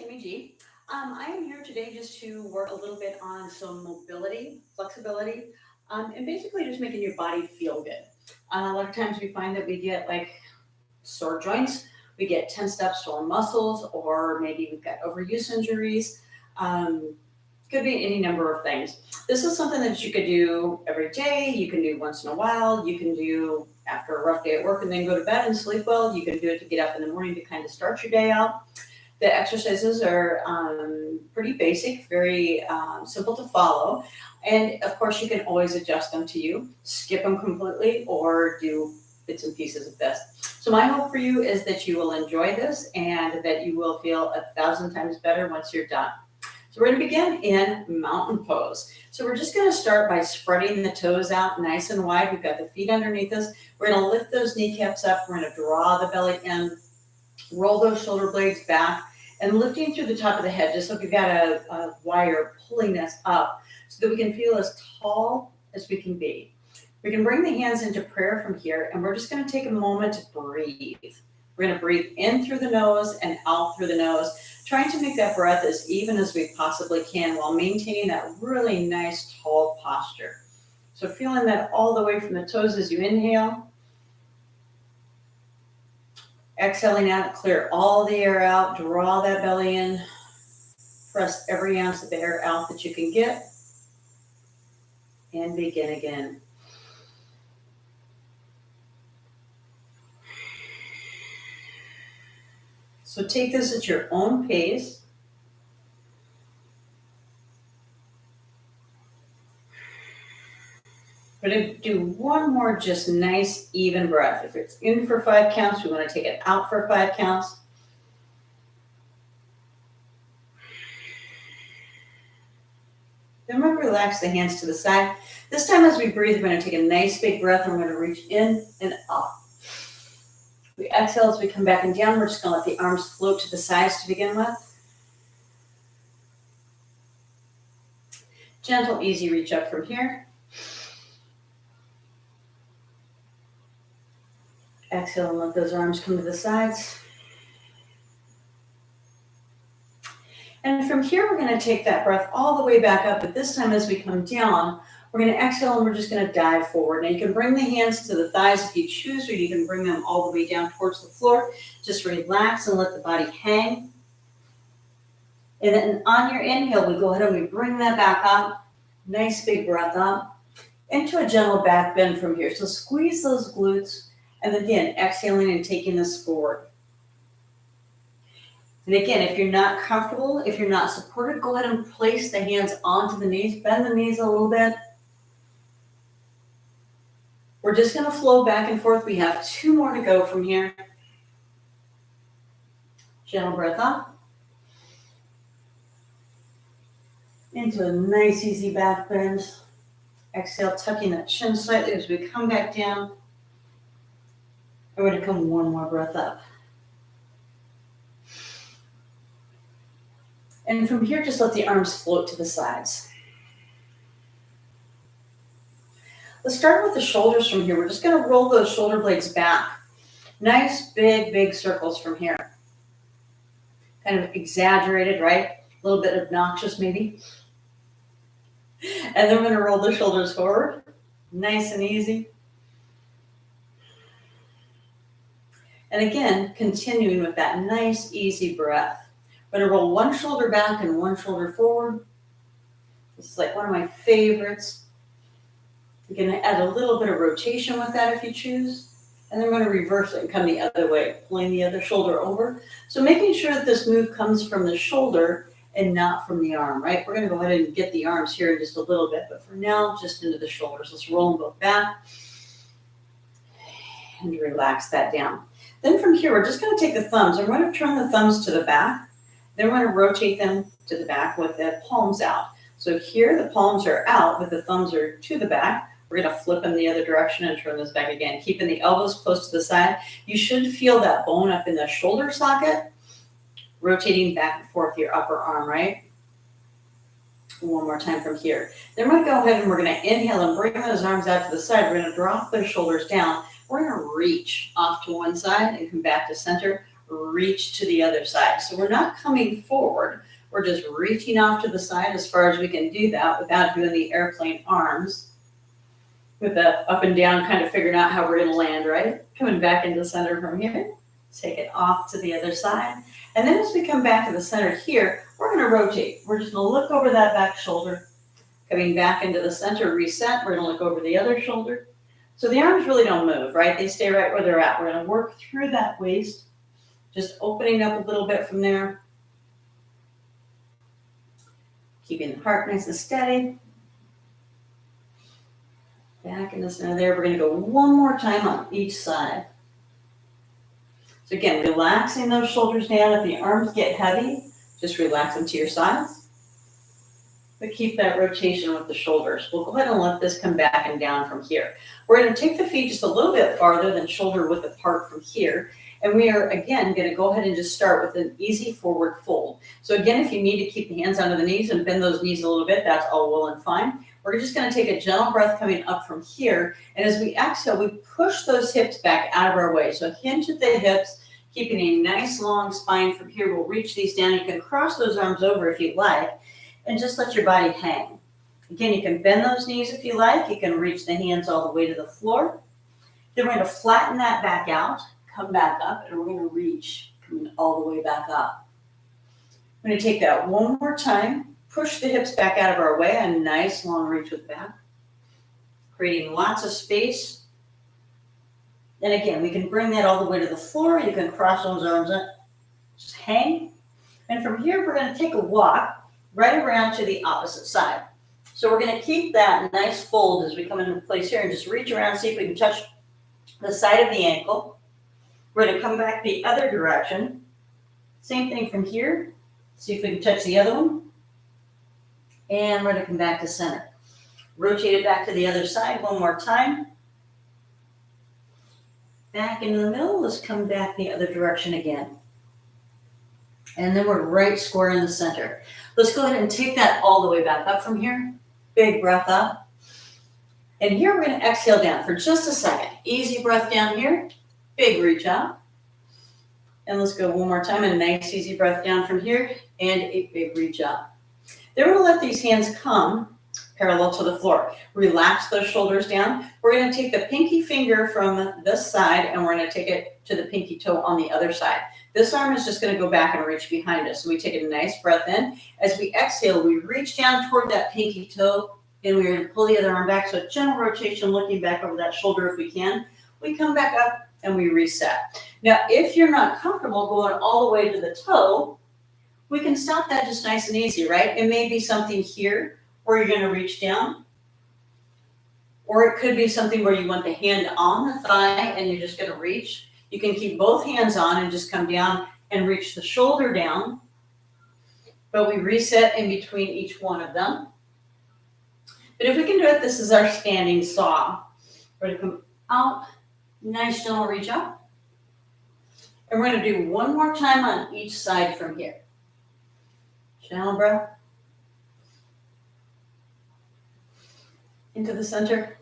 Amy G. I am here today just to work a little bit on some mobility, flexibility, and basically just making your body feel good. A lot of times we find that we get like sore joints, we get tensed up sore muscles, or maybe we've got overuse injuries. Um, could be any number of things. This is something that you could do every day. You can do once in a while. You can do after a rough day at work and then go to bed and sleep well. You can do it to get up in the morning to kind of start your day out. The exercises are pretty basic, very simple to follow. And of course, you can always adjust them to you, skip them completely, or do bits and pieces of this. So, my hope for you is that you will enjoy this and that you will feel 1,000 times better once you're done. So, we're going to begin in mountain pose. So, we're just going to start by spreading the toes out nice and wide. We've got the feet underneath us. We're going to lift those kneecaps up. We're going to draw the belly in, roll those shoulder blades back, and lifting through the top of the head, just like we've got a wire pulling us up so that we can feel as tall as we can be. We can bring the hands into prayer from here, and we're just going to take a moment to breathe. We're going to breathe in through the nose and out through the nose, trying to make that breath as even as we possibly can while maintaining that really nice, tall posture. So feeling that all the way from the toes as you inhale. Exhaling out, clear all the air out, draw that belly in, press every ounce of the air out that you can get, and begin again. So take this at your own pace. We're going to do one more just nice, even breath. If it's in for 5 counts, we want to take it out for 5 counts. Then we're going to relax the hands to the side. This time as we breathe, we're going to take a nice big breath, and we're going to reach in and up. We exhale as we come back and down. We're just going to let the arms float to the sides to begin with. Gentle, easy reach up from here. Exhale and let those arms come to the sides. And from here, we're going to take that breath all the way back up. But this time as we come down, we're going to exhale and we're just going to dive forward. Now you can bring the hands to the thighs if you choose, or you can bring them all the way down towards the floor. Just relax and let the body hang. And then on your inhale, we go ahead and we bring that back up. Nice big breath up into a gentle back bend from here. So squeeze those glutes. And again, exhaling and taking this forward. And again, if you're not comfortable, if you're not supported, go ahead and place the hands onto the knees. Bend the knees a little bit. We're just going to flow back and forth. We have 2 more to go from here. Gentle breath up. Into a nice, easy back bend. Exhale, tucking that chin slightly as we come back down. And we're going to come one more breath up. And from here, just let the arms float to the sides. Let's start with the shoulders from here. We're just going to roll those shoulder blades back. Nice, big circles from here. Kind of exaggerated, right? A little bit obnoxious maybe. And then we're going to roll the shoulders forward. Nice and easy. And again, continuing with that nice, easy breath. We're going to roll one shoulder back and one shoulder forward. This is like one of my favorites. You're going to add a little bit of rotation with that if you choose. And then we're going to reverse it and come the other way, pulling the other shoulder over. So making sure that this move comes from the shoulder and not from the arm, right? We're going to go ahead and get the arms here in just a little bit. But for now, just into the shoulders. Let's roll them both back. And relax that down. Then from here, we're just going to take the thumbs. I'm going to turn the thumbs to the back. Then we're going to rotate them to the back with the palms out. So here the palms are out, but the thumbs are to the back. We're going to flip them the other direction and turn this back again, keeping the elbows close to the side. You should feel that bone up in the shoulder socket, rotating back and forth your upper arm, right? One more time from here. Then we're going to go ahead and we're going to inhale and bring those arms out to the side. We're going to drop those shoulders down. We're going to reach off to one side and come back to center. reach to the other side. So we're not coming forward. We're just reaching off to the side as far as we can do that without doing the airplane arms. With the up and down, kind of figuring out how we're going to land, right? Coming back into center from here. Take it off to the other side. And then as we come back to the center here, we're going to rotate. We're just going to look over that back shoulder. Coming back into the center, reset. We're going to look over the other shoulder. So the arms really don't move, right? They stay right where they're at. We're going to work through that waist, just opening up a little bit from there. Keeping the heart nice and steady. Back in the center there. We're going to go one more time on each side. So again, relaxing those shoulders down. If the arms get heavy, just relax them to your sides. But keep that rotation with the shoulders. We'll go ahead and let this come back and down from here. We're going to take the feet just a little bit farther than shoulder width apart from here. And we are, again, going to go ahead and just start with an easy forward fold. So again, if you need to keep the hands under the knees and bend those knees a little bit, that's all well and fine. We're just going to take a gentle breath coming up from here. And as we exhale, we push those hips back out of our way. So hinge at the hips, keeping a nice long spine from here. We'll reach these down. You can cross those arms over if you'd like, and just let your body hang. Again, you can bend those knees if you like. You can reach the hands all the way to the floor. Then we're going to flatten that back out, come back up, and we're going to reach, coming all the way back up. I'm going to take that one more time. Push the hips back out of our way, a nice long reach with back, creating lots of space. And again, we can bring that all the way to the floor. You can cross those arms up, just hang. And from here, we're going to take a walk right around to the opposite side. So we're going to keep that nice fold as we come into place here and just reach around, see if we can touch the side of the ankle. We're going to come back the other direction. Same thing from here. See if we can touch the other one. And we're going to come back to center. Rotate it back to the other side one more time. Back into the middle. Let's come back the other direction again. And then we're right square in the center. Let's go ahead and take that all the way back up from here. Big breath up. And here we're going to exhale down for just a second. Easy breath down here. Big reach out. And let's go one more time. A nice easy breath down from here. And a big reach out. Then we're going to let these hands come parallel to the floor. Relax those shoulders down. We're going to take the pinky finger from this side and we're going to take it to the pinky toe on the other side. This arm is just going to go back and reach behind us. So we take a nice breath in. As we exhale, we reach down toward that pinky toe and we're going to pull the other arm back. So gentle rotation, looking back over that shoulder if we can. We come back up and we reset. Now, if you're not comfortable going all the way to the toe, we can stop that just nice and easy, right? It may be something here where you're going to reach down, or it could be something where you want the hand on the thigh and you're just going to reach. You can keep both hands on and just come down and reach the shoulder down, but we reset in between each one of them. But if we can do it, this is our standing saw. We're going to come out, nice gentle reach up, and we're going to do one more time on each side from here. Gentle breath. Into the center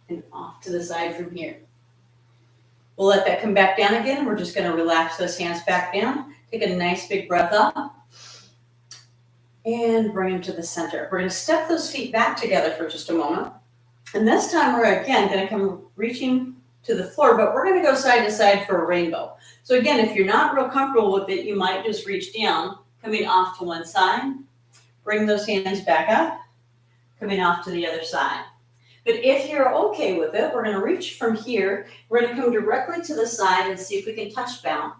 and off to the side from here. We'll let that come back down again. We're just going to relax those hands back down. Take a nice big breath up and bring them to the center. We're going to step those feet back together for just a moment. And this time we're again going to come reaching to the floor, but we're going to go side to side for a rainbow. So again, if you're not real comfortable with it, you might just reach down, coming off to one side, bring those hands back up, coming off to the other side. But if you're okay with it, we're going to reach from here. We're going to come directly to the side and see if we can touch down.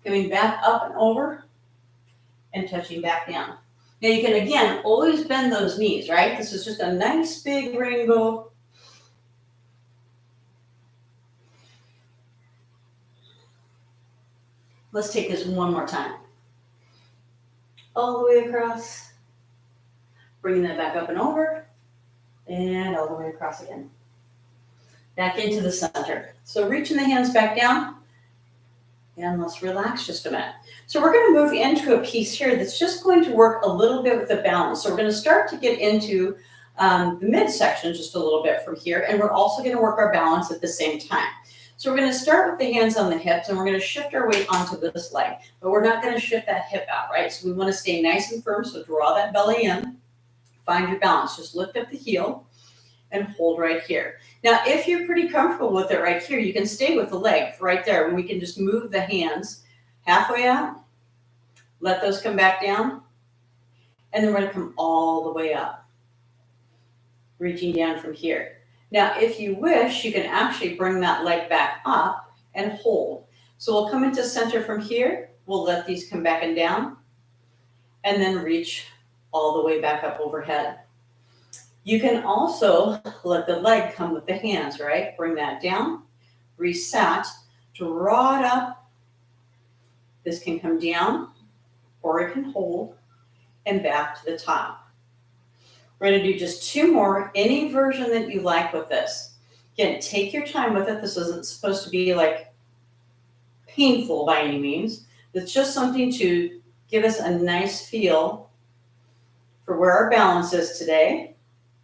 Coming back up and over and touching back down. Now you can, again, always bend those knees, right? This is just a nice big rainbow. Let's take this one more time. All the way across. Bringing that back up and over. And all the way across again. Back into the center. So reaching the hands back down. And let's relax just a minute. So we're going to move into a piece here that's just going to work a little bit with the balance. So we're going to start to get into the midsection just a little bit from here. And we're also going to work our balance at the same time. So we're going to start with the hands on the hips, and we're going to shift our weight onto this leg, but we're not going to shift that hip out, right? So we want to stay nice and firm, so draw that belly in, find your balance, just lift up the heel and hold right here. Now, if you're pretty comfortable with it right here, you can stay with the leg right there, and we can just move the hands halfway out, let those come back down, and then we're going to come all the way up, reaching down from here. Now, if you wish, you can actually bring that leg back up and hold. So we'll come into center from here. We'll let these come back and down, and then reach all the way back up overhead. You can also let the leg come with the hands, right? Bring that down, reset, draw it up. This can come down, or it can hold, and back to the top. We're going to do just 2 more, any version that you like with this. Again, take your time with it. This isn't supposed to be like painful by any means. It's just something to give us a nice feel for where our balance is today,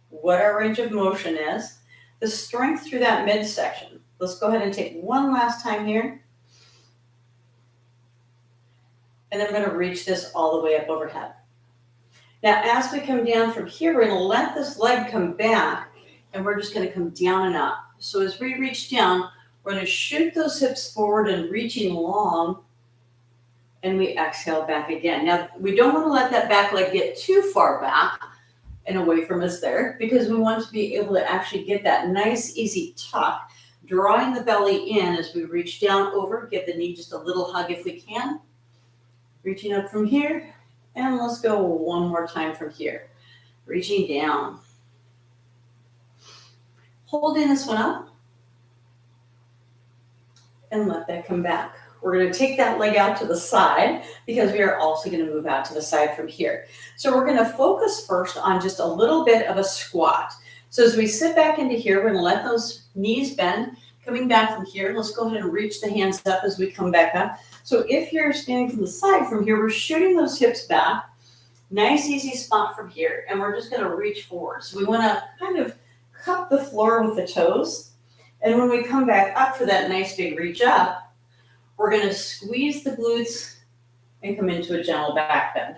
what our range of motion is, the strength through that midsection. Let's go ahead and take one last time here. And then we're going to reach this all the way up overhead. Now, as we come down from here, we're going to let this leg come back, and we're just going to come down and up. So as we reach down, we're going to shoot those hips forward and reaching long, and we exhale back again. Now, we don't want to let that back leg get too far back and away from us there, because we want to be able to actually get that nice, easy tuck, drawing the belly in as we reach down over. Give the knee just a little hug if we can. Reaching up from here. And let's go one more time from here. Reaching down. Holding this one up. And let that come back. We're going to take that leg out to the side, because we are also going to move out to the side from here. So we're going to focus first on just a little bit of a squat. So as we sit back into here, we're going to let those knees bend. Coming back from here, let's go ahead and reach the hands up as we come back up. So if you're standing from the side from here, we're shooting those hips back. Nice, easy spot from here. And we're just going to reach forward. So we want to kind of cup the floor with the toes. And when we come back up for that nice big reach up, we're going to squeeze the glutes and come into a gentle back bend.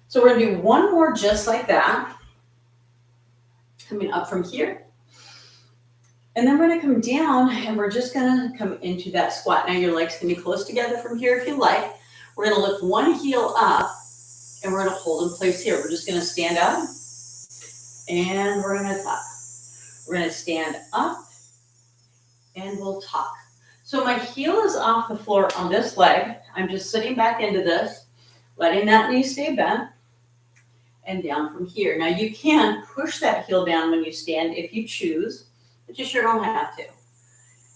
So we're going to do one more just like that. Coming up from here. And then we're going to come down, and we're just going to come into that squat. Now your legs can be close together from here if you like. We're going to lift one heel up, and we're going to hold in place here. We're just going to stand up, and we're going to tuck. We're going to stand up, and we'll tuck. So my heel is off the floor on this leg. I'm just sitting back into this, letting that knee stay bent, and down from here. Now you can push that heel down when you stand if you choose, but you sure don't have to.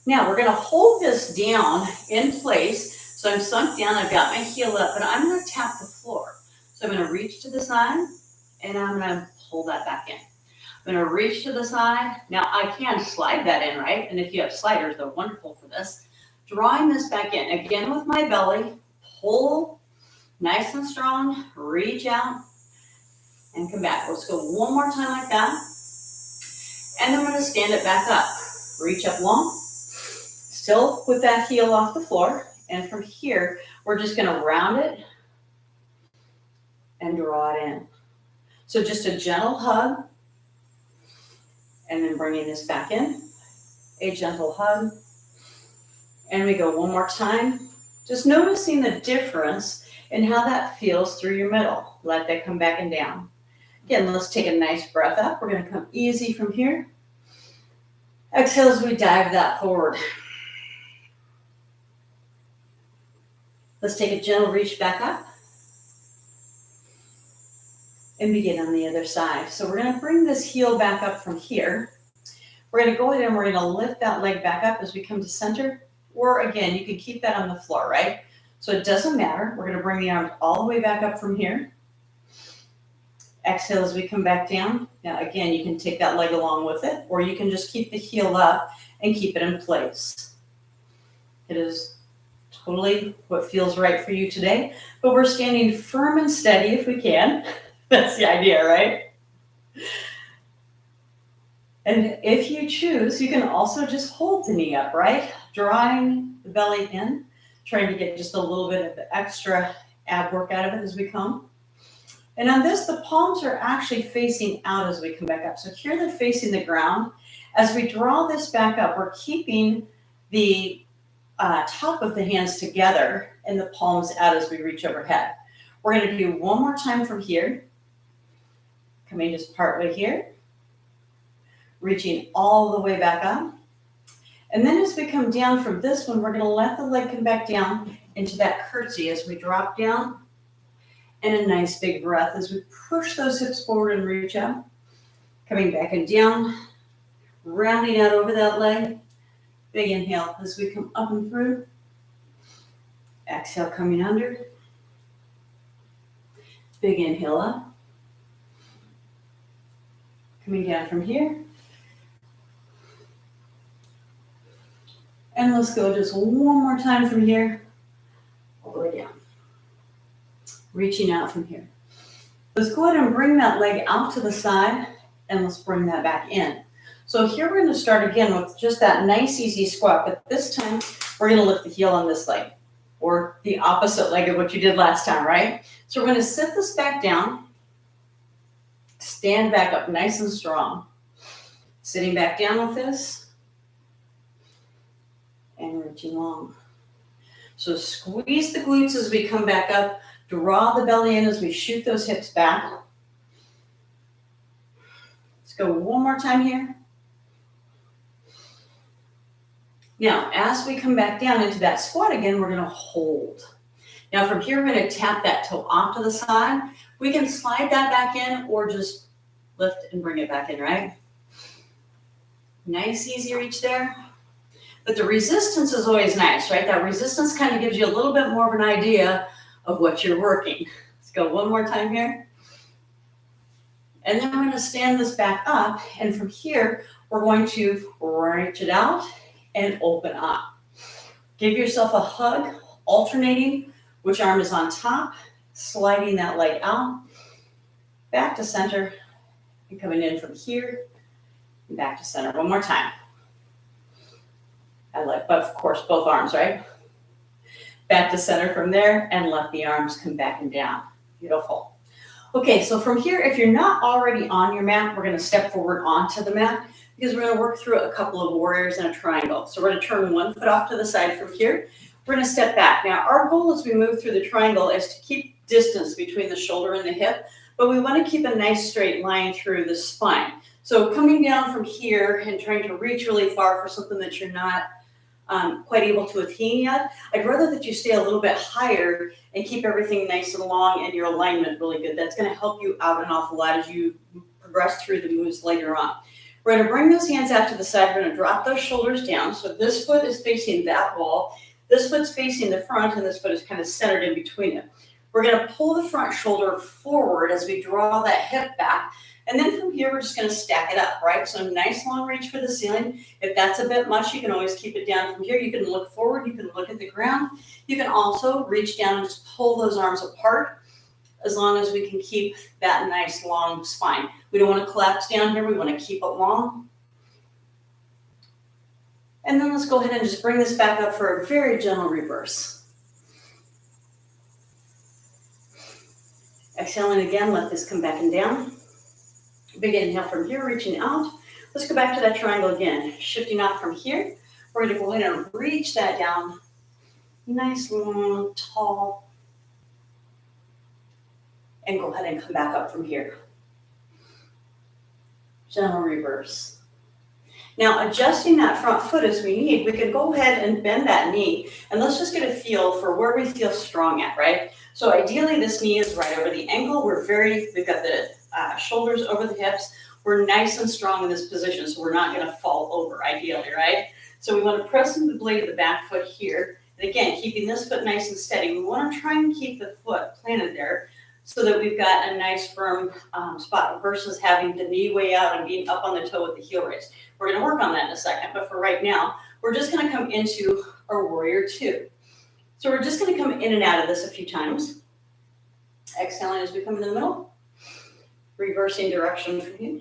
Now we're going to hold this down in place. So I'm sunk down, I've got my heel up, and I'm going to tap the floor. So I'm going to reach to the side, and I'm going to pull that back in. I'm going to reach to the side. Now I can slide that in, right? And if you have sliders, they're wonderful for this. Drawing this back in, again with my belly, pull nice and strong, reach out, and come back. Let's go one more time like that. And then we're going to stand it back up. Reach up long, still with that heel off the floor. And from here, we're just going to round it and draw it in. So just a gentle hug, and then bringing this back in. A gentle hug. And we go one more time. Just noticing the difference in how that feels through your middle. Let that come back and down. Again, let's take a nice breath up. We're going to come easy from here. Exhale as we dive that forward. Let's take a gentle reach back up and begin on the other side. So we're going to bring this heel back up from here. We're going to go ahead and we're going to lift that leg back up as we come to center. Or again, you can keep that on the floor, right? So it doesn't matter. We're going to bring the arms all the way back up from here. Exhale as we come back down. Now again, you can take that leg along with it, or you can just keep the heel up and keep it in place. It is totally what feels right for you today, but we're standing firm and steady if we can. That's the idea, right? And if you choose, you can also just hold the knee up, right? drawing the belly in, trying to get just a little bit of the extra ab work out of it as we come. And on this, the palms are actually facing out as we come back up. So here they're facing the ground. As we draw this back up, we're keeping the top of the hands together and the palms out as we reach overhead. We're going to do one more time from here. Coming just partway here. Reaching all the way back up. And then as we come down from this one, we're going to let the leg come back down into that curtsy as we drop down. And a nice big breath as we push those hips forward and reach up. Coming back and down, rounding out over that leg. Big inhale as we come up and through. Exhale, coming under. Big inhale up. Coming down from here. And let's go just one more time from here, all the way down. Reaching out from here. Let's go ahead and bring that leg out to the side, and let's bring that back in. So here we're going to start again with just that nice easy squat, but this time we're going to lift the heel on this leg, or the opposite leg of what you did last time, right? So we're going to sit this back down, stand back up nice and strong. Sitting back down with this, and reaching long. So squeeze the glutes as we come back up, draw the belly in as we shoot those hips back. Let's go one more time here. Now, as we come back down into that squat again, we're going to hold. Now, from here, we're going to tap that toe off to the side. We can slide that back in or just lift and bring it back in, right? Nice, easy reach there. But the resistance is always nice, right? That resistance kind of gives you a little bit more of an idea of what you're working. Let's go one more time here. And then we're going to stand this back up. And from here, we're going to reach it out and open up. Give yourself a hug, alternating which arm is on top, sliding that leg out, back to center, and coming in from here, and back to center. One more time. I like, but of course, both arms, right? Back to center from there, and let the arms come back and down. Beautiful. Okay, so from here, if you're not already on your mat, we're going to step forward onto the mat because we're going to work through a couple of warriors and a triangle. So we're going to turn one foot off to the side from here. We're going to step back. Now, our goal as we move through the triangle is to keep distance between the shoulder and the hip, but we want to keep a nice straight line through the spine. So coming down from here and trying to reach really far for something that you're not quite able to attain yet, I'd rather that you stay a little bit higher and keep everything nice and long and your alignment really good. That's going to help you out an awful lot as you progress through the moves later on. We're going to bring those hands out to the side. We're going to drop those shoulders down. So this foot is facing that wall. This foot's facing the front, and this foot is kind of centered in between it. We're going to pull the front shoulder forward as we draw that hip back. And then from here, we're just going to stack it up, right? So nice long reach for the ceiling. If that's a bit much, you can always keep it down from here. You can look forward. You can look at the ground. You can also reach down and just pull those arms apart as long as we can keep that nice long spine. We don't want to collapse down here. We want to keep it long. And then let's go ahead and just bring this back up for a very gentle reverse. Exhaling again, let this come back and down. Big inhale from here, reaching out. Let's go back to that triangle again. Shifting off from here, we're going to go ahead and reach that down. Nice, long, tall. And go ahead and come back up from here. Gentle reverse. Now, adjusting that front foot as we need, we can go ahead and bend that knee. And let's just get a feel for where we feel strong at, right? So ideally, this knee is right over the ankle. We've got the shoulders over the hips. We're nice and strong in this position, so we're not going to fall over, ideally, right? So we want to press in the blade of the back foot here. And again, keeping this foot nice and steady. We want to try and keep the foot planted there so that we've got a nice firm spot versus having the knee way out and being up on the toe with the heel raise. We're going to work on that in a second, but for right now, we're just going to come into our warrior two. So we're just going to come in and out of this a few times. Exhaling as we come into the middle. Reversing direction from here.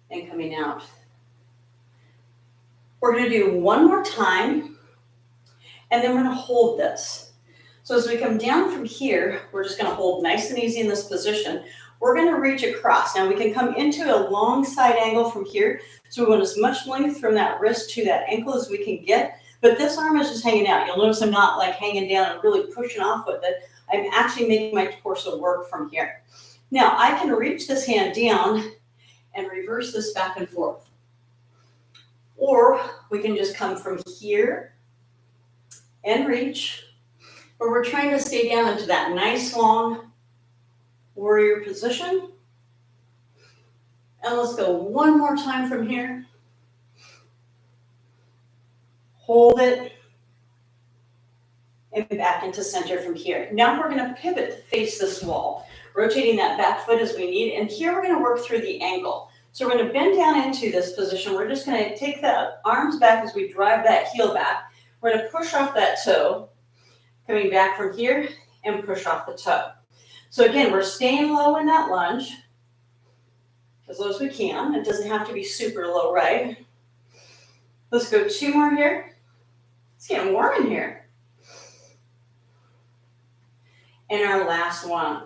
And coming out. We're going to do one more time, and then we're going to hold this. So as we come down from here, we're just going to hold nice and easy in this position. We're going to reach across. Now we can come into a long side angle from here. So we want as much length from that wrist to that ankle as we can get. But this arm is just hanging out. You'll notice I'm not like hanging down and really pushing off with it. I'm actually making my torso work from here. Now I can reach this hand down and reverse this back and forth. Or we can just come from here and reach. But we're trying to stay down into that nice long warrior position. And let's go one more time from here. Hold it. And back into center from here. Now we're going to pivot to face this wall, rotating that back foot as we need. And here we're going to work through the ankle. So we're going to bend down into this position. We're just going to take the arms back as we drive that heel back. We're going to push off that toe, coming back from here and push off the toe. So again, we're staying low in that lunge, as low as we can. It doesn't have to be super low, right? Let's go 2 more here. It's getting warm in here. And our last one.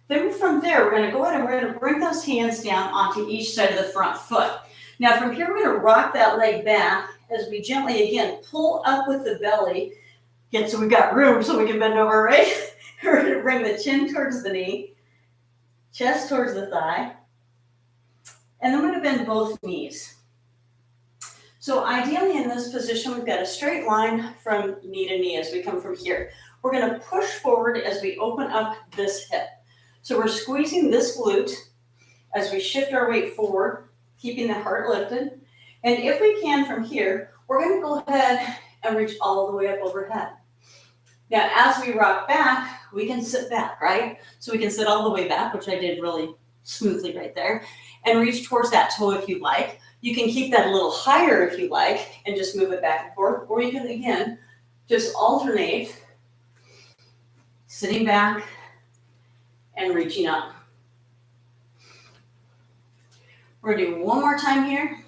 Then from there, we're going to go ahead and we're going to bring those hands down onto each side of the front foot. Now from here, we're going to rock that leg back as we gently, again, pull up with the belly. Again, so we've got room so we can bend over, right? We're going to bring the chin towards the knee, chest towards the thigh. And then we're going to bend both knees. So ideally in this position, we've got a straight line from knee to knee as we come from here. We're going to push forward as we open up this hip. So we're squeezing this glute as we shift our weight forward, keeping the heart lifted. And if we can from here, we're going to go ahead and reach all the way up overhead. Now, as we rock back, we can sit back, right? So we can sit all the way back, which I did really smoothly right there, and reach towards that toe if you like. You can keep that a little higher if you like and just move it back and forth, or you can, again, just alternate sitting back and reaching up. We're going to do one more time here.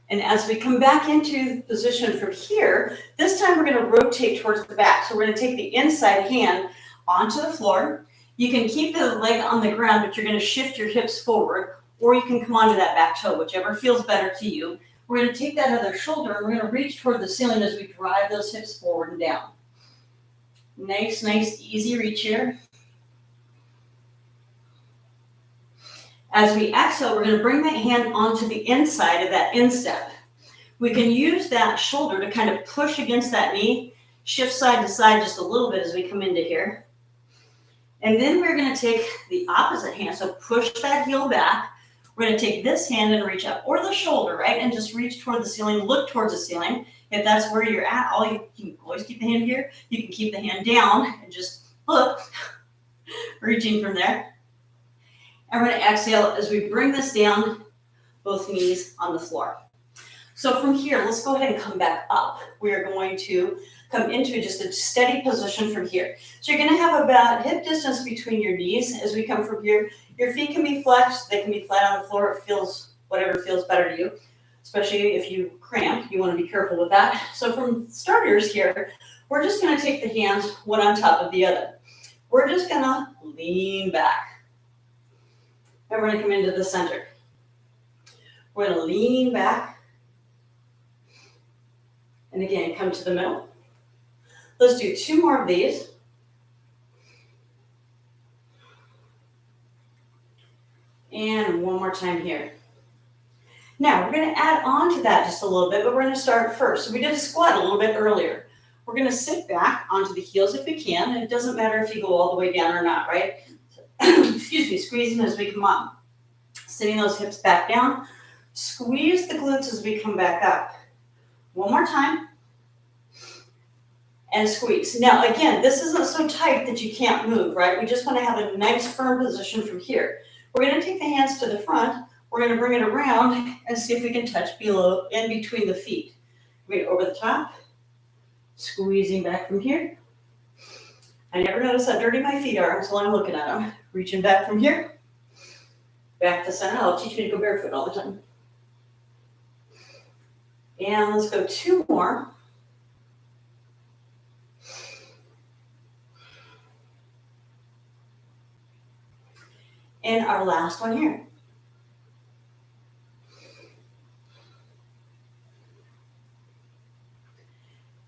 And as we come back into position from here, this time we're going to rotate towards the back. So we're going to take the inside hand onto the floor. You can keep the leg on the ground, but you're going to shift your hips forward, or you can come onto that back toe, whichever feels better to you. We're going to take that other shoulder and we're going to reach toward the ceiling as we drive those hips forward and down. Nice, easy reach here. As we exhale, we're going to bring that hand onto the inside of that instep. We can use that shoulder to kind of push against that knee, shift side to side just a little bit as we come into here. And then we're going to take the opposite hand, so push that heel back. We're going to take this hand and reach up, or the shoulder, right? And just reach toward the ceiling, look towards the ceiling. If that's where you're at, you can always keep the hand here. You can keep the hand down and just look, reaching from there. And we're going to exhale as we bring this down, both knees on the floor. So from here, let's go ahead and come back up. We are going to come into just a steady position from here. So you're going to have about hip distance between your knees as we come from here. Your feet can be flexed. They can be flat on the floor. It feels whatever feels better to you, especially if you cramp. You want to be careful with that. So from starters here, we're just going to take the hands one on top of the other. We're just going to lean back. And we're going to come into the center. We're going to lean back. And again, come to the middle. Let's do 2 more of these. And one more time here. Now, we're going to add on to that just a little bit, but we're going to start first. So we did a squat a little bit earlier. We're going to sit back onto the heels if we can. And it doesn't matter if you go all the way down or not, right? Excuse me, squeezing as we come up. Sitting those hips back down. Squeeze the glutes as we come back up. One more time. And squeeze. Now, again, this isn't so tight that you can't move, right? We just want to have a nice firm position from here. We're going to take the hands to the front. We're going to bring it around and see if we can touch below in between the feet. Right over the top. Squeezing back from here. I never notice how dirty my feet are until I'm looking at them. Reaching back from here. back to center. I'll teach me to go barefoot all the time. And let's go 2 more. And our last one here.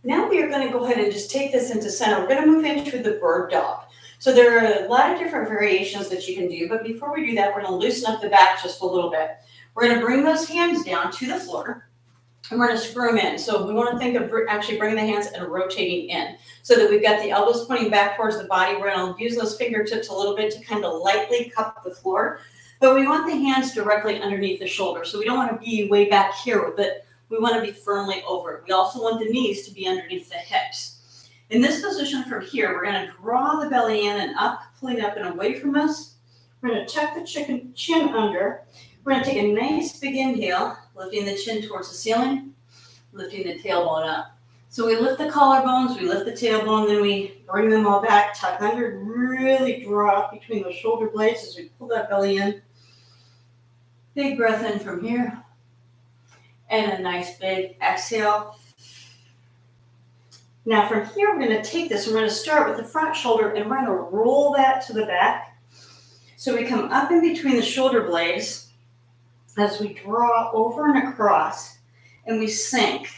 Now we are going to go ahead and just take this into center. We're going to move into the bird dog. So there are a lot of different variations that you can do, but before we do that, we're going to loosen up the back just a little bit. We're going to bring those hands down to the floor, and we're going to screw them in. So we want to think of actually bringing the hands and rotating in so that we've got the elbows pointing back towards the body. We're going to use those fingertips a little bit to kind of lightly cup the floor, but we want the hands directly underneath the shoulder. So we don't want to be way back here with it. We want to be firmly over it. We also want the knees to be underneath the hips. In this position from here, we're going to draw the belly in and up, pulling up and away from us. We're going to tuck the chin under. We're going to take a nice big inhale, lifting the chin towards the ceiling, lifting the tailbone up. So we lift the collarbones, we lift the tailbone, then we bring them all back, tuck under, really draw up between those shoulder blades as we pull that belly in. Big breath in from here. And a nice big exhale. Now from here, we're going to take this. We're going to start with the front shoulder and we're going to roll that to the back. So we come up in between the shoulder blades as we draw over and across and we sink.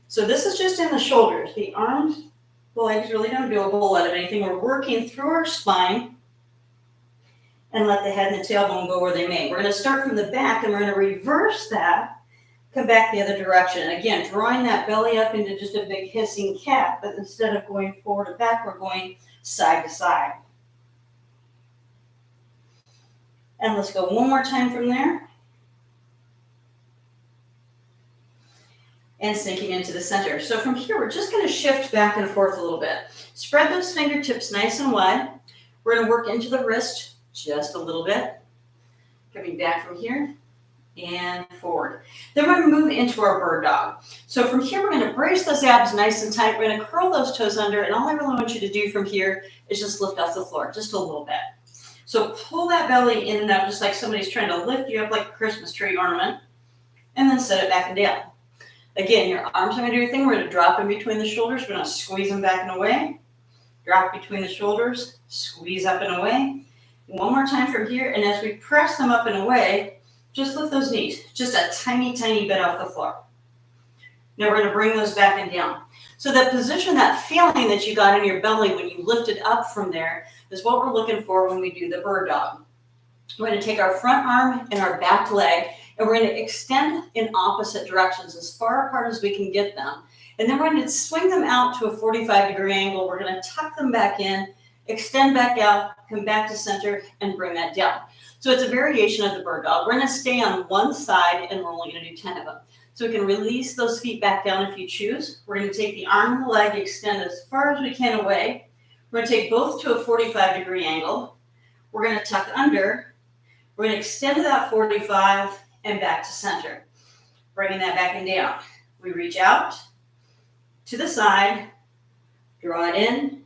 So this is just in the shoulders. The arms, the legs really don't do a whole lot of anything. We're working through our spine and let the head and the tailbone go where they may. We're going to start from the back and we're going to reverse that. Come back the other direction. And again, drawing that belly up into just a big hissing cat, but instead of going forward or back, we're going side to side. And let's go one more time from there. And sinking into the center. So from here, we're just going to shift back and forth a little bit. Spread those fingertips nice and wide. We're going to work into the wrist just a little bit. Coming back from here. And forward. Then we're going to move into our bird dog. So from here, we're going to brace those abs nice and tight. We're going to curl those toes under. And all I really want you to do from here is just lift off the floor just a little bit. So pull that belly in and up just like somebody's trying to lift you up like a Christmas tree ornament. And then set it back and down. Again, your arms are going to do your thing. We're going to drop in between the shoulders. We're going to squeeze them back and away. Drop between the shoulders. Squeeze up and away. One more time from here. And as we press them up and away, just lift those knees, just a tiny, tiny bit off the floor. Now we're going to bring those back and down. So that position, that feeling that you got in your belly when you lifted up from there is what we're looking for when we do the bird dog. We're going to take our front arm and our back leg, and we're going to extend in opposite directions as far apart as we can get them. And then we're going to swing them out to a 45-degree angle. We're going to tuck them back in, extend back out, come back to center, and bring that down. So it's a variation of the bird dog. We're going to stay on one side, and we're only going to do 10 of them. So we can release those feet back down if you choose. We're going to take the arm and the leg, extend as far as we can away. We're going to take both to a 45-degree angle. We're going to tuck under. We're going to extend to that 45 and back to center. Bringing that back and down. We reach out to the side, draw it in,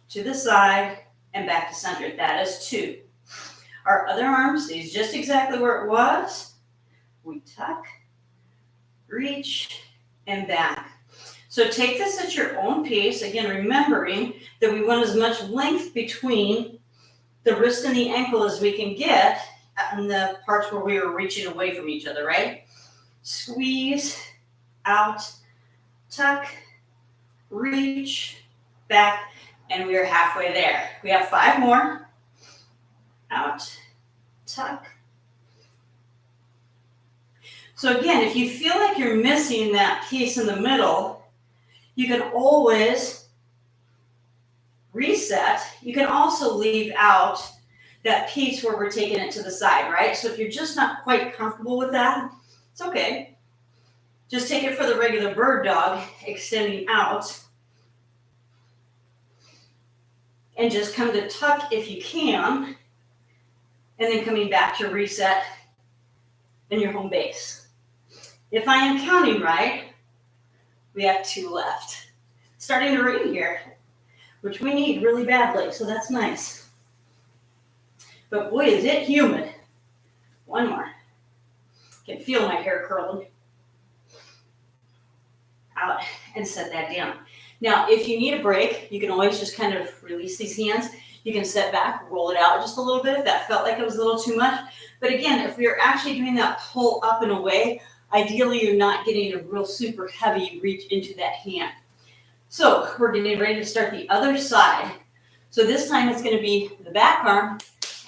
to the side, and back to center. That is 2. Our other arm stays just exactly where it was. We tuck, reach, and back. So take this at your own pace. Again, remembering that we want as much length between the wrist and the ankle as we can get in the parts where we are reaching away from each other, right? Squeeze, out, tuck, reach, back, and we are halfway there. We have 5 more. Out, tuck. So again, if you feel like you're missing that piece in the middle, you can always reset. You can also leave out that piece where we're taking it to the side, right? So if you're just not quite comfortable with that, it's okay. Just take it for the regular bird dog, extending out. And just come to tuck if you can. And then coming back to reset in your home base. If I am counting right, we have 2 left. It's starting to rain here, which we need really badly, so that's nice. But boy, is it humid. One more. Can feel my hair curling. Out and set that down. Now, if you need a break, you can always just kind of release these hands. You can set back, roll it out just a little bit if that felt like it was a little too much. But again, if we are actually doing that pull up and away, ideally you're not getting a real super heavy reach into that hand. So we're getting ready to start the other side. So this time it's going to be the back arm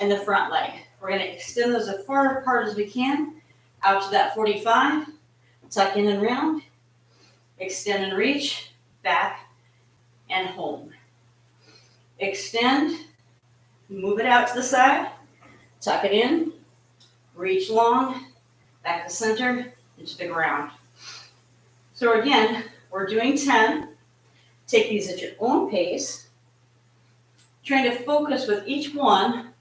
and the front leg. We're going to extend those as far apart as we can, out to that 45, tuck in and round, extend and reach, back and home. Extend, move it out to the side, tuck it in, reach long, back to center, into the ground. So again, we're doing 10. Take these at your own pace, trying to focus with each one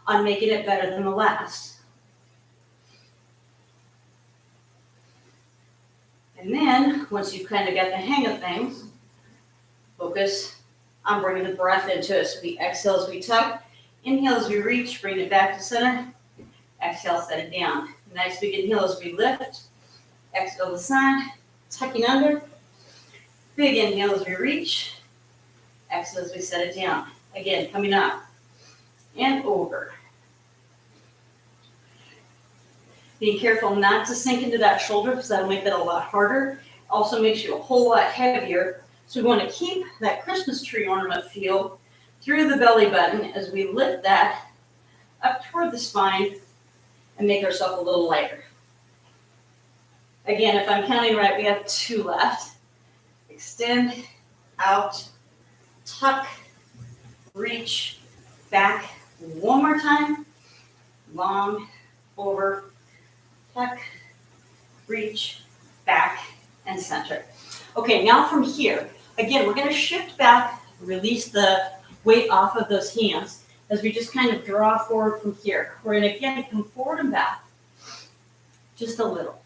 on making it better than the last. And then, once you've kind of got the hang of things, focus on bringing the breath into it. So we exhale as we tuck, inhale as we reach, bring it back to center, exhale, set it down. Nice big inhale as we lift, exhale to the side, tucking under, big inhale as we reach, exhale as we set it down. Again, coming up and over. Being careful not to sink into that shoulder because that'll make that a lot harder. Also makes you a whole lot heavier. So we want to keep that Christmas tree ornament feel through the belly button as we lift that up toward the spine and make ourselves a little lighter. Again, if I'm counting right, we have 2 left. Extend, out, tuck, reach, back. One more time. Long, over, tuck, reach, back, and center. Okay, now from here, again, we're going to shift back, release the weight off of those hands as we just kind of draw forward from here. We're going to, again, come forward and back just a little.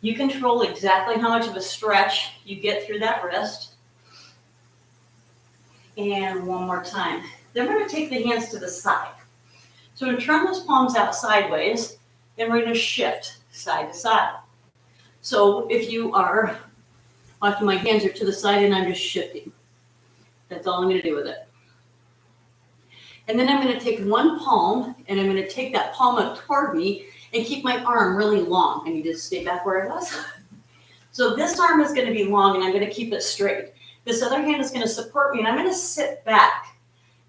You control exactly how much of a stretch you get through that wrist. And one more time. Then we're going to take the hands to the side. So we're going to turn those palms out sideways, and we're going to shift side to side. So if you are watching, my hands are to the side and I'm just shifting. That's all I'm going to do with it. And then I'm going to take one palm and I'm going to take that palm up toward me and keep my arm really long. I need to stay back where I was. So this arm is going to be long and I'm going to keep it straight. This other hand is going to support me and I'm going to sit back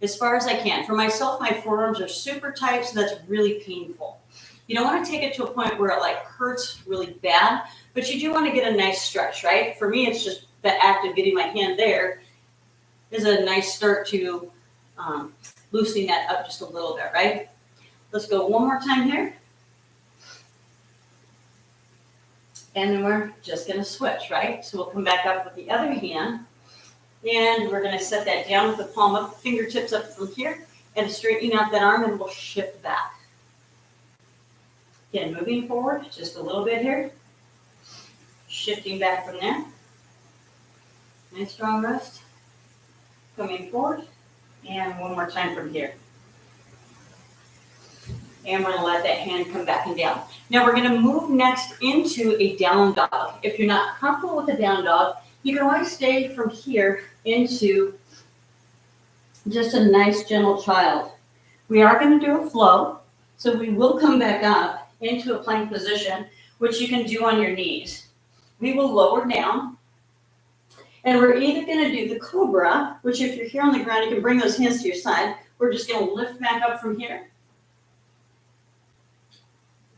as far as I can. For myself, my forearms are super tight, so that's really painful. You don't want to take it to a point where it like hurts really bad, but you do want to get a nice stretch, right? For me, it's just the act of getting my hand there is a nice start to loosening that up just a little bit, right? Let's go one more time here. And then we're just going to switch, right? So we'll come back up with the other hand. And we're going to set that down with the palm up, fingertips up from here, and straightening out that arm, and we'll shift back. Again, moving forward just a little bit here. Shifting back from there. Nice strong wrist. Coming forward. And one more time from here. And we're going to let that hand come back and down. Now we're going to move next into a down dog. If you're not comfortable with a down dog, you can always stay from here into just a nice gentle child. We are going to do a flow. So we will come back up into a plank position, which you can do on your knees. We will lower down. And we're either going to do the cobra, which if you're here on the ground, you can bring those hands to your side. We're just going to lift back up from here.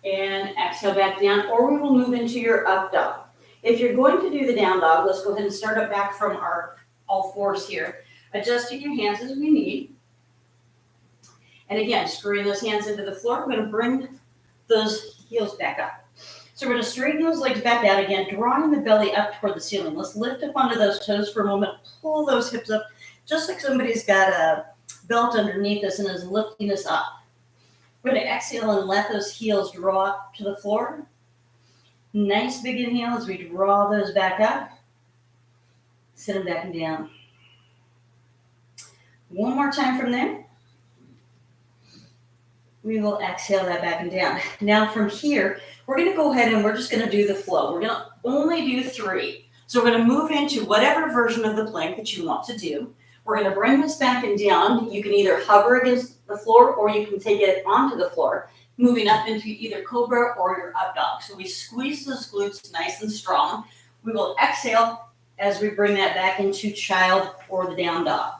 And exhale back down, or we will move into your up dog. If you're going to do the down dog, let's go ahead and start up back from our all fours here. Adjusting your hands as we need. And again, screwing those hands into the floor. We're going to bring those heels back up. So we're going to straighten those legs back out again, drawing the belly up toward the ceiling. Let's lift up onto those toes for a moment. Pull those hips up, just like somebody's got a belt underneath us and is lifting us up. We're going to exhale and let those heels draw up to the floor. Nice big inhale as we draw those back up. Sit them back and down. One more time from there. We will exhale that back and down. Now from here, we're going to go ahead and we're just going to do the flow. We're going to only do 3. So we're going to move into whatever version of the plank that you want to do. We're going to bring this back and down. You can either hover against the floor or you can take it onto the floor, moving up into either cobra or your up dog. So we squeeze those glutes nice and strong. We will exhale as we bring that back into child or the down dog.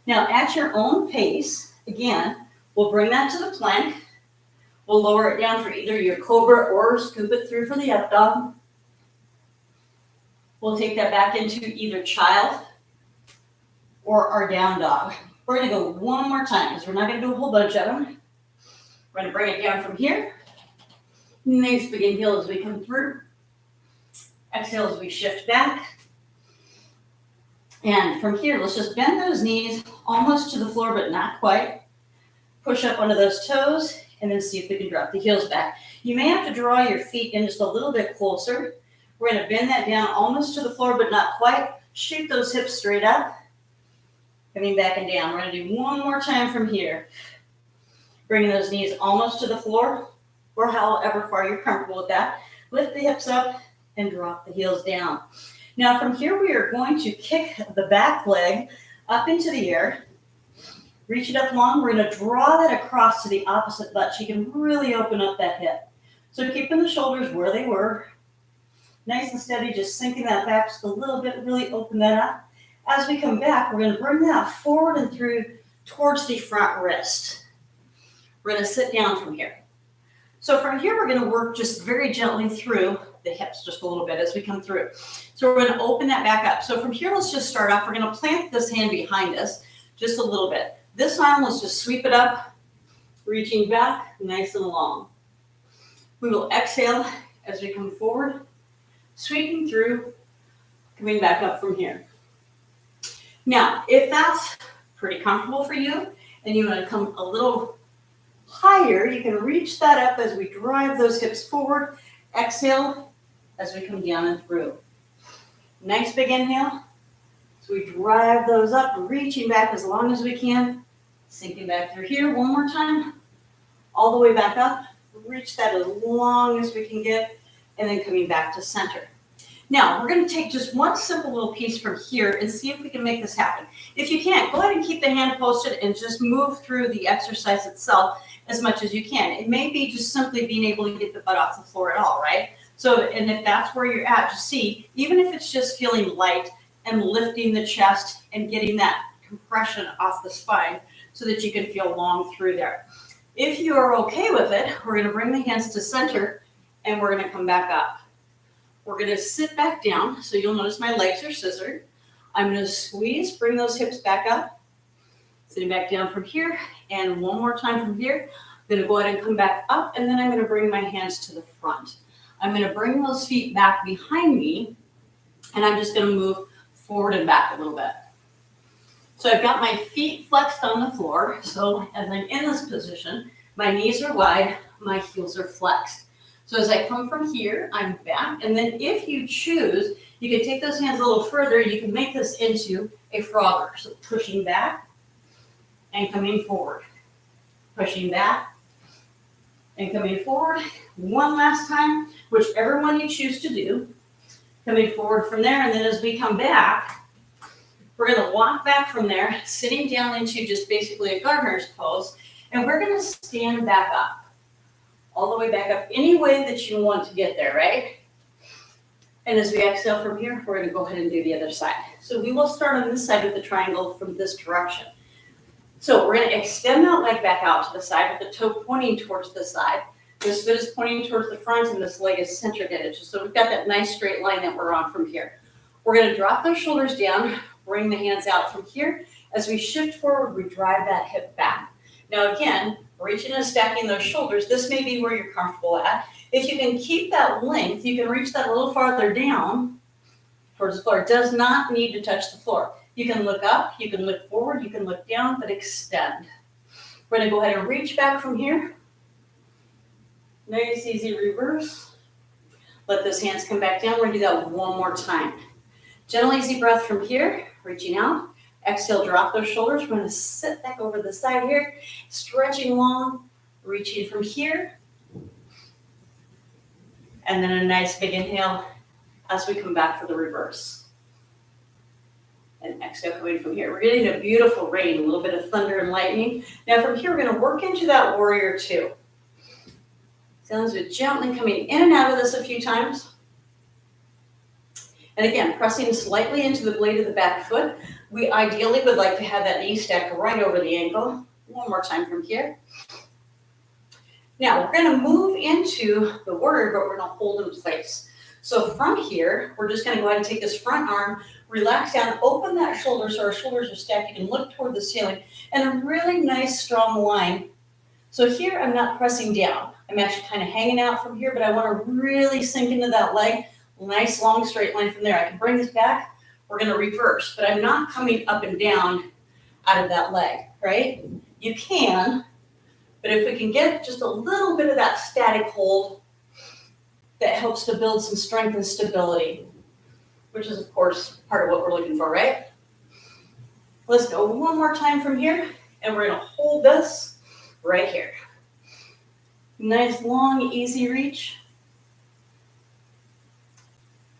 Now at your own pace, again, we'll bring that to the plank. We'll lower it down for either your cobra or scoop it through for the up dog. We'll take that back into either child or our down dog. We're going to go one more time because we're not going to do a whole bunch of them. We're going to bring it down from here. Nice big inhale as we come through. Exhale as we shift back. And from here, let's just bend those knees almost to the floor, but not quite. Push up onto those toes and then see if we can drop the heels back. You may have to draw your feet in just a little bit closer. We're going to bend that down almost to the floor, but not quite. Shoot those hips straight up. Coming back and down. We're going to do one more time from here. Bringing those knees almost to the floor or however far you're comfortable with that. Lift the hips up and drop the heels down. Now from here, we are going to kick the back leg up into the air. Reach it up long. We're going to draw that across to the opposite butt. So you can really open up that hip. So keeping the shoulders where they were. Nice and steady, just sinking that back just a little bit, really open that up. As we come back, we're going to bring that forward and through towards the front wrist. We're going to sit down from here. So from here, we're going to work just very gently through the hips just a little bit as we come through. So we're going to open that back up. So from here, let's just start off. We're going to plant this hand behind us just a little bit. This arm, let's just sweep it up, reaching back nice and long. We will exhale as we come forward, sweeping through, coming back up from here. Now, if that's pretty comfortable for you and you want to come a little higher, you can reach that up as we drive those hips forward. Exhale as we come down and through. Nice big inhale. So we drive those up, reaching back as long as we can. Sinking back through here one more time. All the way back up. Reach that as long as we can get. And then coming back to center. Now, we're going to take just one simple little piece from here and see if we can make this happen. If you can't, go ahead and keep the hand posted and just move through the exercise itself as much as you can. It may be just simply being able to get the butt off the floor at all, right? So, and if that's where you're at, just see, even if it's just feeling light and lifting the chest and getting that compression off the spine so that you can feel long through there. If you are okay with it, we're going to bring the hands to center and we're going to come back up. We're going to sit back down. So you'll notice my legs are scissored. I'm going to squeeze, bring those hips back up. Sitting back down from here. And one more time from here. I'm going to go ahead and come back up. And then I'm going to bring my hands to the front. I'm going to bring those feet back behind me. And I'm just going to move forward and back a little bit. So I've got my feet flexed on the floor. So as I'm in this position, my knees are wide, my heels are flexed. So as I come from here, I'm back. And then if you choose, you can take those hands a little further. You can make this into a frogger. So pushing back and coming forward. Pushing back and coming forward. One last time, whichever one you choose to do. Coming forward from there. And then as we come back, we're going to walk back from there, sitting down into just basically a gardener's pose. And we're going to stand back up. All the way back up any way that you want to get there, right? And as we exhale from here, we're going to go ahead and do the other side. So we will start on this side with the triangle from this direction. So we're going to extend that leg back out to the side with the toe pointing towards the side. This foot is pointing towards the front and this leg is centered at it. So we've got that nice straight line that we're on from here. We're going to drop those shoulders down, bring the hands out from here. As we shift forward, we drive that hip back. Now again, reaching and stacking those shoulders, this may be where you're comfortable at. If you can keep that length, you can reach that a little farther down towards the floor. It does not need to touch the floor. You can look up, you can look forward, you can look down, but extend. We're going to go ahead and reach back from here. Nice, easy reverse. Let those hands come back down. We're going to do that one more time. Gentle, easy breath from here, reaching out. Exhale, drop those shoulders. We're going to sit back over the side here, stretching long, reaching from here. And then a nice big inhale as we come back for the reverse. And exhale coming from here. We're getting a beautiful rain, a little bit of thunder and lightning. Now from here, we're going to work into that warrior two. Sounds good. Gently coming in and out of this a few times. And again, pressing slightly into the blade of the back foot. We ideally would like to have that knee stacked right over the ankle. One more time from here. Now we're going to move into the warrior, but we're going to hold in place. So from here, we're just going to go ahead and take this front arm, relax down, open that shoulder so our shoulders are stacked. You can look toward the ceiling and a really nice strong line. So here I'm not pressing down. I'm actually kind of hanging out from here, but I want to really sink into that leg. Nice long straight line from there. I can bring this back. We're going to reverse, but I'm not coming up and down out of that leg, right? You can, but if we can get just a little bit of that static hold, that helps to build some strength and stability, which is, of course, part of what we're looking for, right? Let's go one more time from here, and we're going to hold this right here. Nice, long, easy reach.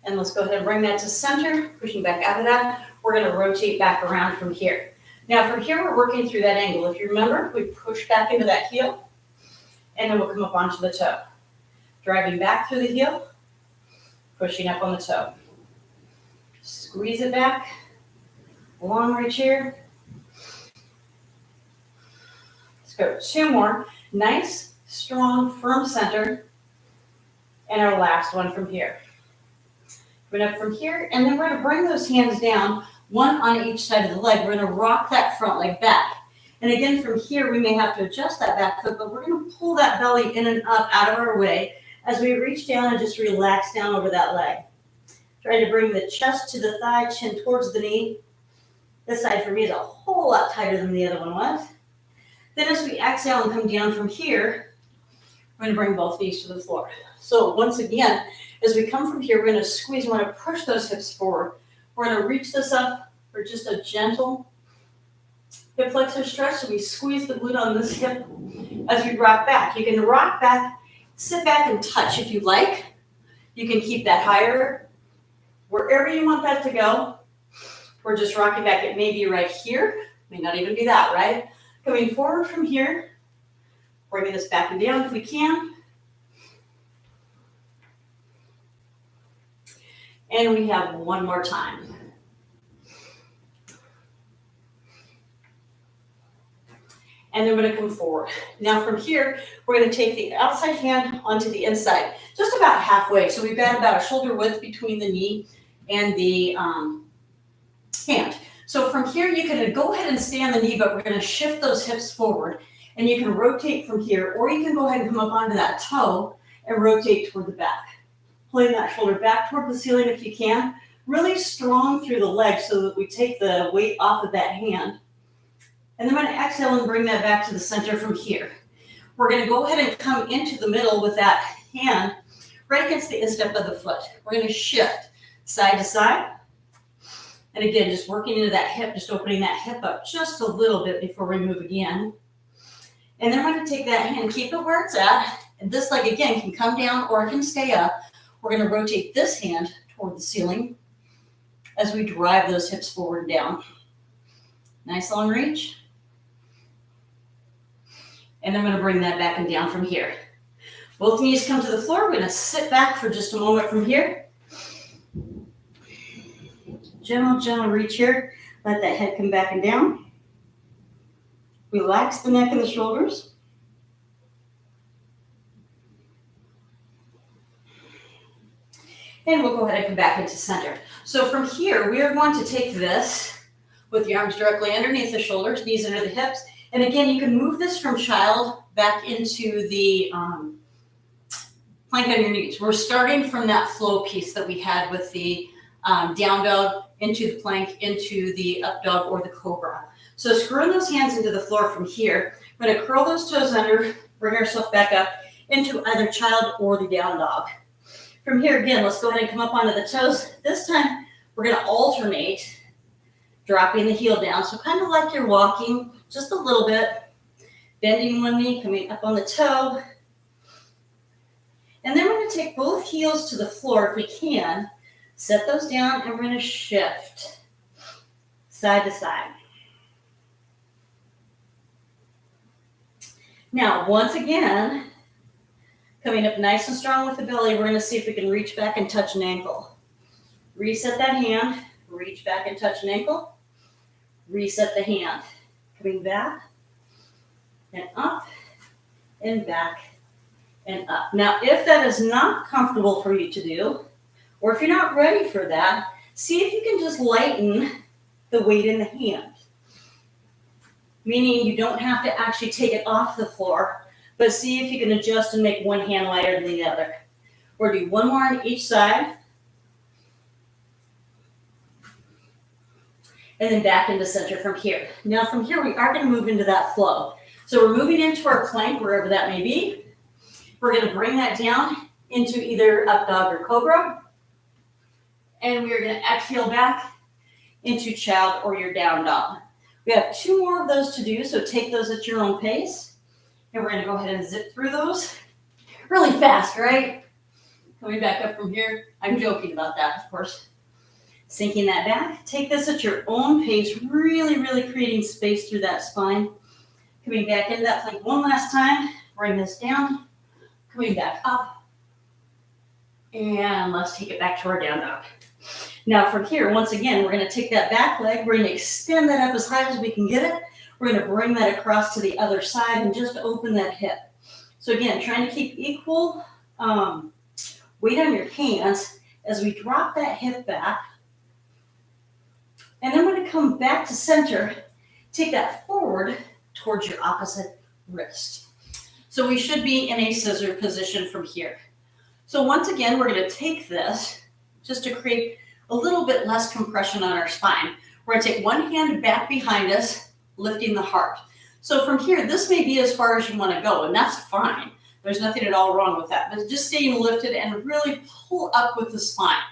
And let's go ahead and bring that to center, pushing back out of that. We're going to rotate back around from here. Now, from here, we're working through that angle. If you remember, we push back into that heel, and then we'll come up onto the toe. Driving back through the heel, pushing up on the toe. Squeeze it back. Long reach here. Let's go 2 more. Nice, strong, firm center. And our last one from here. Bring up from here, and then we're going to bring those hands down, one on each side of the leg. We're going to rock that front leg back. And again, from here, we may have to adjust that back foot, but we're going to pull that belly in and up out of our way as we reach down and just relax down over that leg. Try to bring the chest to the thigh, chin towards the knee. This side for me is a whole lot tighter than the other one was. Then as we exhale and come down from here, we're going to bring both knees to the floor. So once again, as we come from here, we're going to squeeze. We want to push those hips forward. We're going to reach this up for just a gentle hip flexor stretch. So we squeeze the glute on this hip as we rock back. You can rock back, sit back and touch if you like. You can keep that higher. Wherever you want that to go, we're just rocking back. It may be right here. May not even be that, right? Coming forward from here, bringing this back and down if we can. And we have one more time. And then we're going to come forward. Now from here, we're going to take the outside hand onto the inside, just about halfway. So we've got about a shoulder width between the knee and the hand. So from here, you can go ahead and stay on the knee, but we're going to shift those hips forward. And you can rotate from here, or you can go ahead and come up onto that toe and rotate toward the back. Pulling that shoulder back toward the ceiling if you can. Really strong through the leg so that we take the weight off of that hand. And then I'm going to exhale and bring that back to the center from here. We're going to go ahead and come into the middle with that hand right against the instep of the foot. We're going to shift side to side. And again, just working into that hip, just opening that hip up just a little bit before we move again. And then we're going to take that hand, keep it where it's at. And this leg, again, can come down or it can stay up. We're going to rotate this hand toward the ceiling as we drive those hips forward and down. Nice long reach. And I'm going to bring that back and down from here. Both knees come to the floor. We're going to sit back for just a moment from here. Gentle reach here. Let that head come back and down. Relax the neck and the shoulders. And we'll go ahead and come back into center. So from here, we are going to take this with the arms directly underneath the shoulders, knees under the hips. And again, you can move this from child back into the plank on your knees. We're starting from that flow piece that we had with the down dog, into the plank, into the up dog or the cobra. So screwing those hands into the floor from here, we're going to curl those toes under, bring ourselves back up into either child or the down dog. From here, again, let's go ahead and come up onto the toes. This time, we're going to alternate, dropping the heel down. So kind of like you're walking, just a little bit. Bending one knee, coming up on the toe. And then we're going to take both heels to the floor if we can. Set those down and we're going to shift side to side. Now, once again, coming up nice and strong with the belly, we're going to see if we can reach back and touch an ankle. Reset that hand, reach back and touch an ankle. Reset the hand. Coming back and up and back and up. Now, if that is not comfortable for you to do, or if you're not ready for that, see if you can just lighten the weight in the hand. Meaning you don't have to actually take it off the floor, but see if you can adjust and make one hand lighter than the other. Or do one more on each side. And then back into center from here. Now from here, we are going to move into that flow. So we're moving into our plank, wherever that may be. We're going to bring that down into either up dog or cobra. And we are going to exhale back into child or your down dog. We have 2 more of those to do, so take those at your own pace. And we're going to go ahead and zip through those really fast, right? Coming back up from here. I'm joking about that, of course. Sinking that back. Take this at your own pace, really, really creating space through that spine. Coming back into that plank one last time. Bring this down. Coming back up. And let's take it back to our down dog. Now from here, once again, we're going to take that back leg. We're going to extend that up as high as we can get it. We're going to bring that across to the other side and just open that hip. So again, trying to keep equal weight on your hands as we drop that hip back. And then we're going to come back to center. Take that forward towards your opposite wrist. So we should be in a scissor position from here. So once again, we're going to take this just to create a little bit less compression on our spine. We're going to take one hand back behind us, lifting the heart. So from here, this may be as far as you want to go, and that's fine. There's nothing at all wrong with that, but just staying lifted and really pull up with the spine.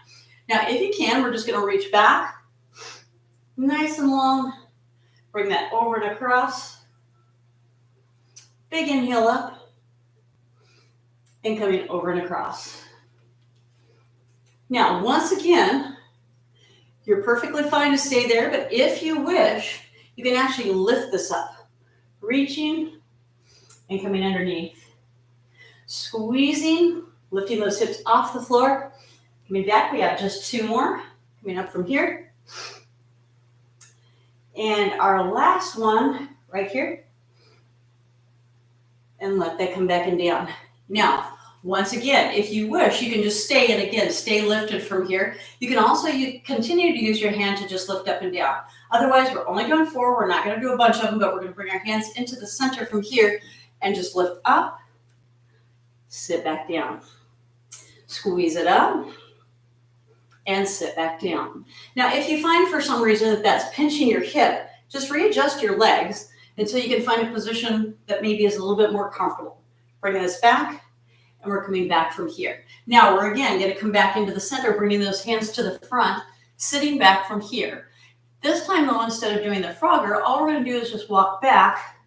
Now, if you can, we're just going to reach back, nice and long, bring that over and across, big inhale up, and coming over and across. Now, once again, you're perfectly fine to stay there, but if you wish, you can actually lift this up, reaching and coming underneath. Squeezing, lifting those hips off the floor. Coming back, we have just 2 more. Coming up from here. And our last one right here. And let that come back and down. Now, once again, if you wish, you can just stay and again, stay lifted from here. You can also continue to use your hand to just lift up and down. Otherwise, we're only doing 4. We're not going to do a bunch of them, but we're going to bring our hands into the center from here and just lift up, sit back down. Squeeze it up and sit back down. Now, if you find for some reason that that's pinching your hip, just readjust your legs until you can find a position that maybe is a little bit more comfortable. Bring this back. And we're coming back from here. Now we're again going to come back into the center, bringing those hands to the front, sitting back from here. This time though, instead of doing the Frogger, all we're going to do is just walk back,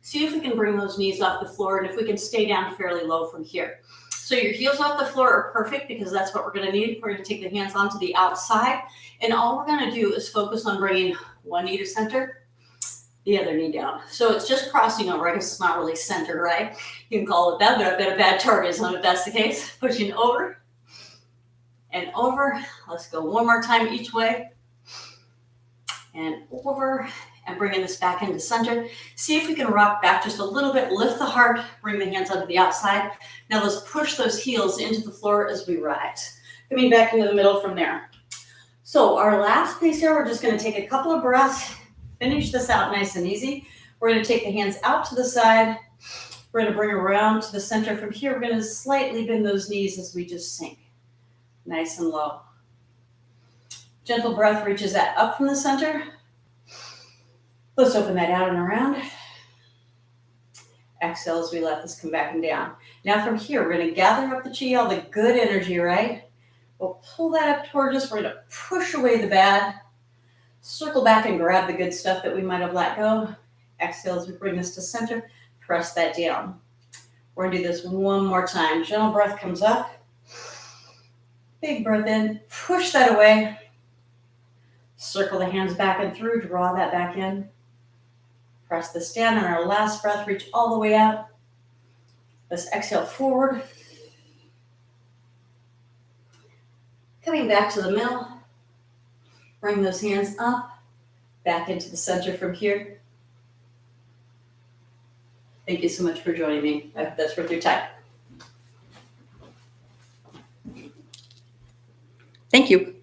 see if we can bring those knees off the floor and if we can stay down fairly low from here. So your heels off the floor are perfect because that's what we're going to need. We're going to take the hands onto the outside and all we're going to do is focus on bringing one knee to center, the other knee down. So it's just crossing over. I guess it's not really centered, right? You can call it that, but I've got a bad target zone if that's the case. Pushing over and over. Let's go one more time each way. And over and bringing this back into center. See if we can rock back just a little bit. Lift the heart, bring the hands onto the outside. Now let's push those heels into the floor as we rise. Coming back into the middle from there. So our last piece here, we're just going to take a couple of breaths. Finish this out nice and easy. We're going to take the hands out to the side. We're going to bring around to the center. From here, we're going to slightly bend those knees as we just sink. Nice and low. Gentle breath reaches that up from the center. Let's open that out and around. Exhale as we let this come back and down. Now from here, we're going to gather up the chi, all the good energy, right? We'll pull that up towards us. We're going to push away the bad. Circle back and grab the good stuff that we might have let go. Exhale as we bring this to center. press that down. We're gonna do this one more time. Gentle breath comes up. Big breath in, push that away. Circle the hands back and through, draw that back in. Press this down, and our last breath, reach all the way out. Let's exhale forward. Coming back to the middle. Bring those hands up, back into the center from here. Thank you so much for joining me. I hope that's worth your time. Thank you.